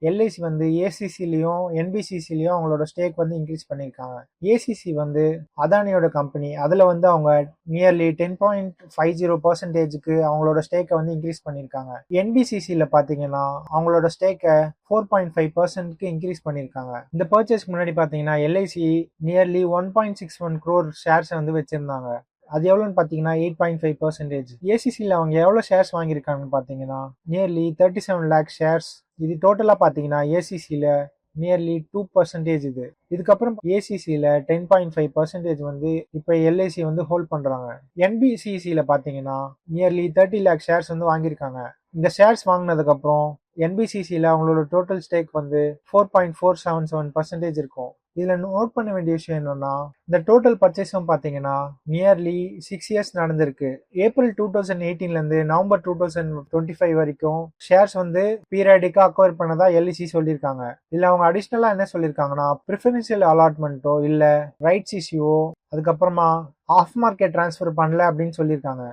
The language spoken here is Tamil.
எல்ஐசி வந்து ஏசிசிலையும் என்பிசிசிலையும் அவங்களோட ஸ்டேக் வந்து இன்க்ரீஸ் பண்ணியிருக்காங்க. ஏசிசி வந்து அதானியோட கம்பெனி, அதில் வந்து அவங்க நியர்லி 10.50% அவங்களோட ஸ்டேக்கை வந்து இன்க்ரீஸ் பண்ணியிருக்காங்க. என்பிசிசியில் பார்த்தீங்கன்னா அவங்களோட ஸ்டேக்கை 4.5%க்கு இன்க்ரீஸ் பண்ணியிருக்காங்க. இந்த பர்ச்சேஸ்க்கு முன்னாடி பார்த்தீங்கன்னா எல்ஐசி நியர்லி 1.61 crore ஷேர்ஸ் வந்து வச்சிருந்தாங்க. அது எவ்வளோன்னு பார்த்தீங்கன்னா 8.5%. ஏசிசியில் அவங்க எவ்வளோ ஷேர்ஸ் வாங்கியிருக்காங்கன்னு பார்த்தீங்கன்னா நியர்லி 37 lakh ஷேர்ஸ். இது டோட்டலாக பார்த்தீங்கன்னா ஏசிசியில் நியர்லி 2%. இதுக்கப்புறம் ஏசிசியில் 10.5% வந்து இப்போ எல்ஐசி வந்து ஹோல்ட் பண்ணுறாங்க. என்பிசிசியில் பார்த்தீங்கன்னா நியர்லி 30 lakh ஷேர்ஸ் வந்து வாங்கியிருக்காங்க. இந்த ஷேர்ஸ் வாங்கினதுக்கப்புறம் என்பிசிசியில் அவங்களோட டோட்டல் ஸ்டேக் வந்து 4.477% இருக்கும். இதுல நோட் பண்ண வேண்டிய விஷயம் என்னன்னா, இந்த டோட்டல் பர்ச்சேஸும் பாத்தீங்கன்னா நியர்லி 6 இயர்ஸ் நடந்திருக்கு. ஏப்ரல் 2018 இருந்து நவம்பர் 2025 வரைக்கும் ஷேர்ஸ் வந்து பீரியாடிக்கா அக்வயர் பண்ணதா எல்ஐசி சொல்லியிருக்காங்க. இதுல அவங்க அடிஷ்னலா என்ன சொல்லியிருக்காங்கன்னா, ப்ரிஃபரன்ஷியல் அலாட்மெண்ட்டோ இல்ல ரைட்ஸ் இஷ்யூவோ அதுக்கப்புறமா ஆஃப் மார்க்கெட் டிரான்ஸ்ஃபர் பண்ணல அப்படின்னு சொல்லியிருக்காங்க.